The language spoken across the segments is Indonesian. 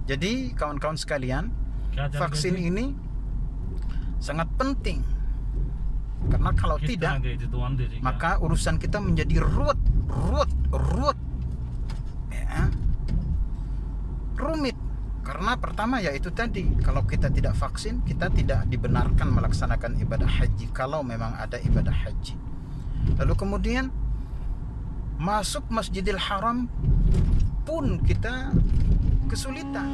Jadi kawan-kawan sekalian, vaksin ini sangat penting. Karena kalau tidak, maka urusan kita menjadi ruwet. Ya. Rumit. Karena pertama yaitu tadi, kalau kita tidak vaksin, kita tidak dibenarkan melaksanakan ibadah haji kalau memang ada ibadah haji. Lalu kemudian masuk Masjidil Haram pun kita kesulitan.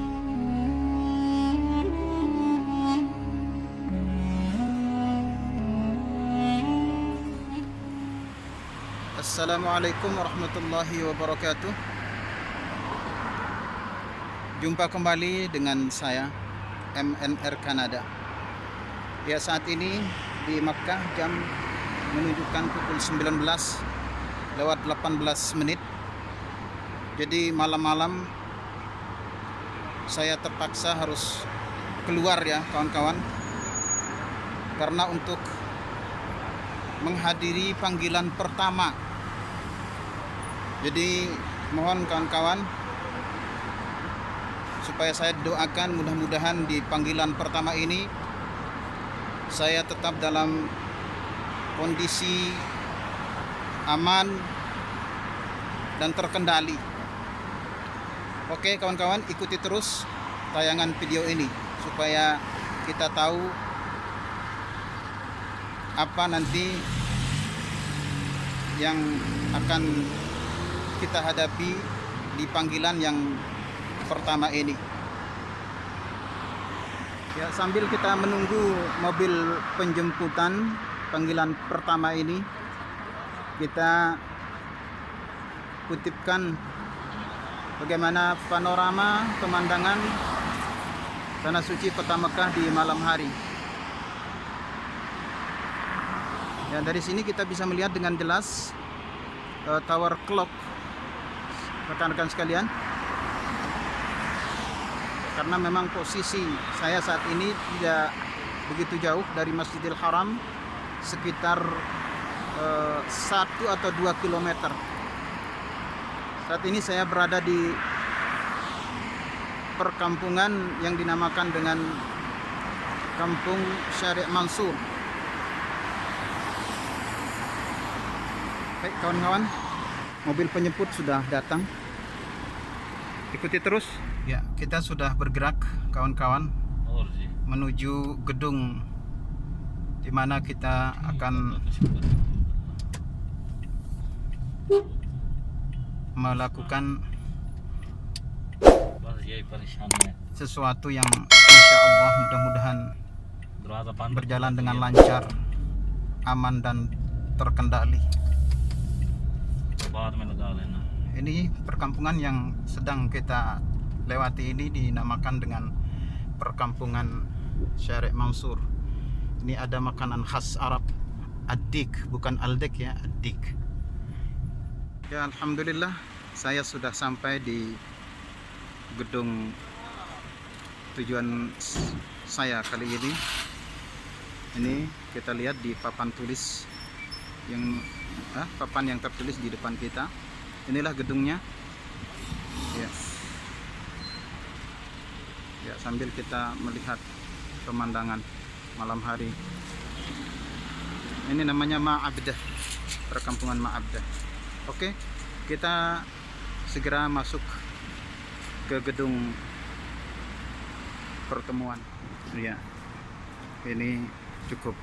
Assalamualaikum warahmatullahi wabarakatuh. Jumpa kembali dengan saya MNR Kanada. Ya, saat ini di Makkah jam menunjukkan pukul 19:18. Jadi malam-malam saya terpaksa harus keluar ya kawan-kawan, karena untuk menghadiri panggilan pertama. Jadi mohon kawan-kawan supaya saya doakan, mudah-mudahan di panggilan pertama ini saya tetap dalam kondisi aman dan terkendali. Oke kawan-kawan, ikuti terus tayangan video ini supaya kita tahu apa nanti yang akan kita hadapi di panggilan yang pertama ini. Ya, sambil kita menunggu mobil penjemputan panggilan pertama ini, kita kutipkan bagaimana panorama pemandangan tanah suci Kota Mekah di malam hari. Ya, dari sini kita bisa melihat dengan jelas tower clock, rekan-rekan sekalian. Karena memang posisi saya saat ini tidak begitu jauh dari Masjidil Haram, sekitar 1 atau 2 kilometer. Saat ini saya berada di perkampungan yang dinamakan dengan Kampung Syarif Mansur. Baik kawan-kawan, mobil penjemput sudah datang. Ikuti terus. Ya, kita sudah bergerak kawan-kawan menuju gedung di mana kita akan melakukan sesuatu yang insya Allah mudah-mudahan berjalan dengan lancar, aman dan terkendali. Ini perkampungan yang sedang kita lewati ini dinamakan dengan perkampungan Syarif Mansur. Ini ada makanan khas Arab, ad-dik, bukan al-dik ya, ad-dik. Ya, alhamdulillah saya sudah sampai di gedung tujuan saya kali ini. Ini kita lihat di papan tulis yang papan yang tertulis di depan kita. Inilah gedungnya. Ya. Ya, sambil kita melihat pemandangan malam hari. Ini namanya Ma'abdah, perkampungan Ma'abdah. Oke, kita segera masuk ke gedung pertemuan. Ya, ini cukup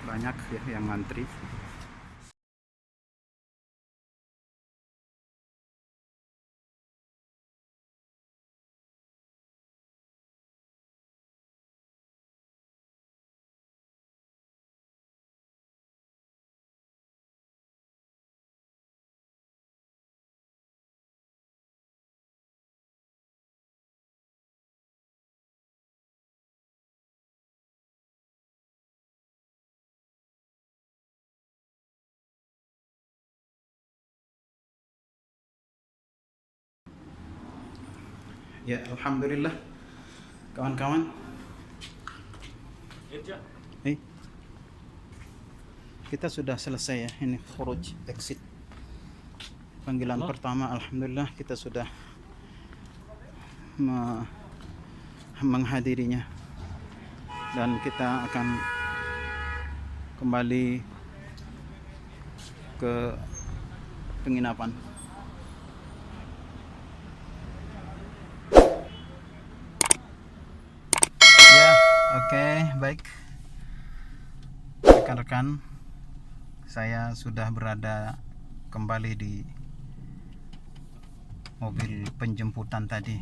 banyak ya yang ngantri. Ya, alhamdulillah kawan-kawan. Kita sudah selesai ya, ini khuruj exit panggilan pertama. Alhamdulillah kita sudah menghadirinya, dan kita akan kembali ke penginapan. Ya, oke, baik rekan-rekan, saya sudah berada kembali di mobil penjemputan tadi,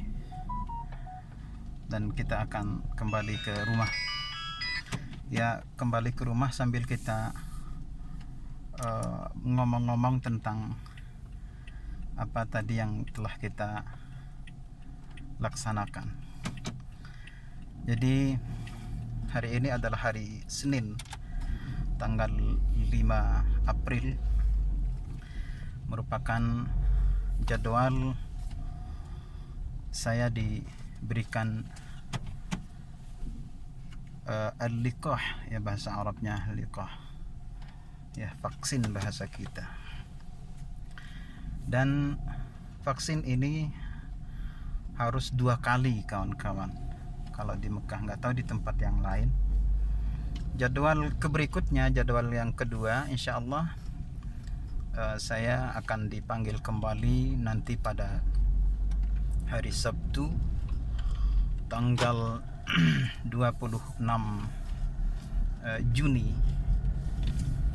dan kita akan kembali ke rumah. Ya, kembali ke rumah sambil kita ngomong-ngomong tentang apa tadi yang telah kita laksanakan. Jadi hari ini adalah hari Senin, tanggal 5 April, merupakan jadwal saya diberikan al-liqah, ya bahasa Arabnya liqah, ya vaksin bahasa kita. Dan vaksin ini harus 2 kali kawan-kawan. Kalau di Mekah, nggak tahu di tempat yang lain. Jadwal berikutnya, jadwal yang kedua, insya Allah saya akan dipanggil kembali nanti pada hari Sabtu tanggal 26 Juni.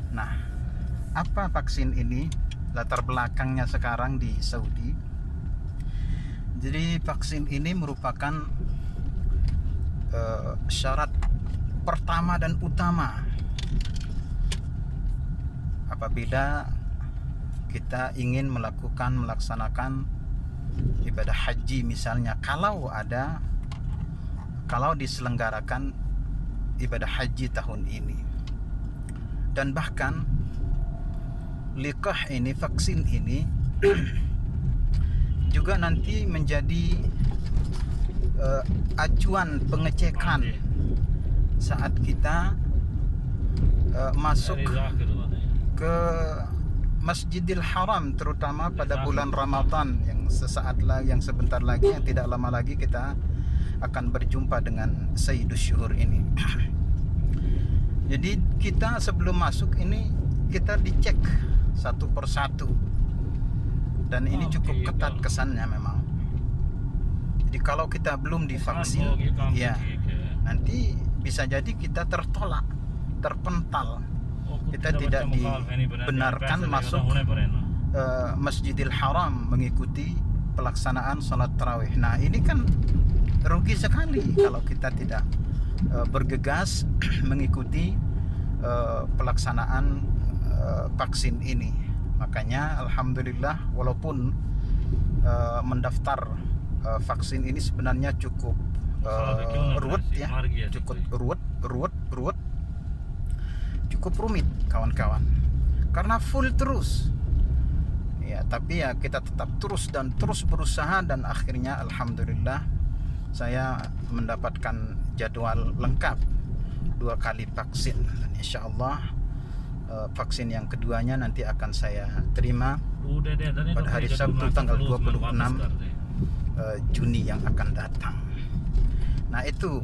Nah, apa vaksin ini? Latar belakangnya sekarang di Saudi. Jadi vaksin ini merupakan syarat pertama dan utama apabila kita ingin melaksanakan ibadah haji misalnya, kalau diselenggarakan ibadah haji tahun ini. Dan bahkan liqah ini, vaksin ini juga nanti menjadi acuan pengecekan saat kita masuk ke Masjidil Haram, terutama pada bulan Ramadan yang sebentar lagi, yang tidak lama lagi kita akan berjumpa dengan Sayyidus Syuhur ini. Jadi kita sebelum masuk ini kita dicek satu persatu, dan ini cukup ketat kesannya memang. Jadi kalau kita belum divaksin, ya nanti bisa jadi kita tertolak, terpental, kita tidak dibenarkan masuk Masjidil Haram mengikuti pelaksanaan sholat tarawih. Nah, ini kan rugi sekali kalau kita tidak bergegas mengikuti pelaksanaan vaksin ini. Makanya alhamdulillah, walaupun mendaftar vaksin ini sebenarnya cukup ruwet ya, cukup rumit kawan-kawan, karena full terus ya. Tapi ya kita tetap terus berusaha, dan akhirnya alhamdulillah saya mendapatkan jadwal lengkap 2 kali vaksin, dan insya Allah vaksin yang keduanya nanti akan saya terima pada hari Sabtu tanggal 26 Juni yang akan datang. Nah, itu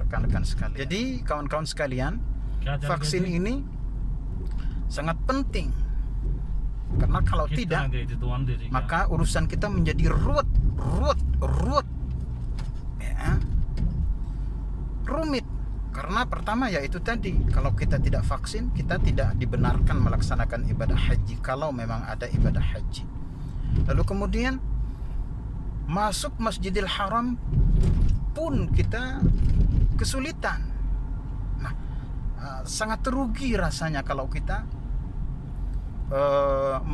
rekan-rekan sekalian. Jadi kawan-kawan sekalian, vaksin ini sangat penting, karena kalau tidak, maka urusan kita menjadi ruwet ya, rumit. Karena pertama yaitu tadi, kalau kita tidak vaksin, kita tidak dibenarkan melaksanakan ibadah haji kalau memang ada ibadah haji. Lalu kemudian masuk Masjidil Haram pun kita kesulitan. Nah, sangat rugi rasanya kalau kita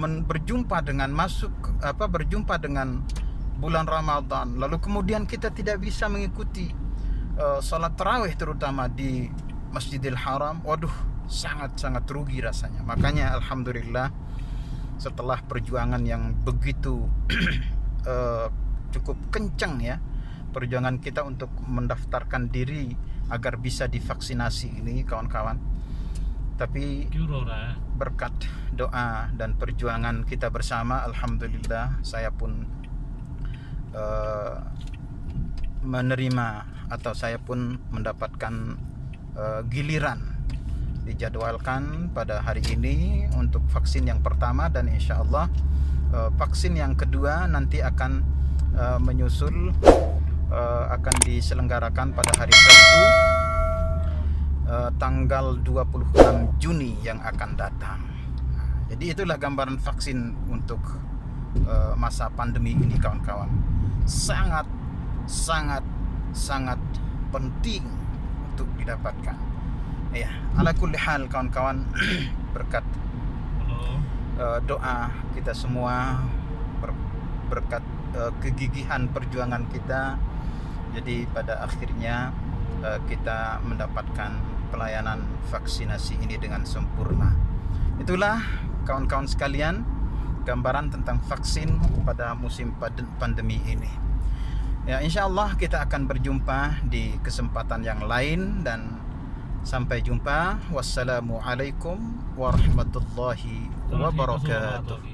berjumpa dengan bulan Ramadan, lalu kemudian kita tidak bisa mengikuti sholat tarawih terutama di Masjidil Haram. Waduh, sangat rugi rasanya. Makanya alhamdulillah, setelah perjuangan yang begitu cukup kencang ya, perjuangan kita untuk mendaftarkan diri agar bisa divaksinasi ini kawan-kawan, tapi berkat doa dan perjuangan kita bersama, alhamdulillah saya pun menerima atau saya pun mendapatkan giliran dijadwalkan pada hari ini untuk vaksin yang pertama, dan insya Allah vaksin yang kedua nanti akan menyusul, akan diselenggarakan pada hari Sabtu tanggal 26 Juni yang akan datang. Jadi itulah gambaran vaksin untuk masa pandemi ini, kawan-kawan. Sangat penting untuk didapatkan. Ya, ala kulli hal kawan-kawan, berkat doa kita semua, berkat kegigihan perjuangan kita, jadi pada akhirnya kita mendapatkan pelayanan vaksinasi ini dengan sempurna. Itulah kawan-kawan sekalian, gambaran tentang vaksin pada musim pandemi ini. Ya, insya Allah kita akan berjumpa di kesempatan yang lain, dan sampai jumpa. Wassalamualaikum warahmatullahi wabarakatuh.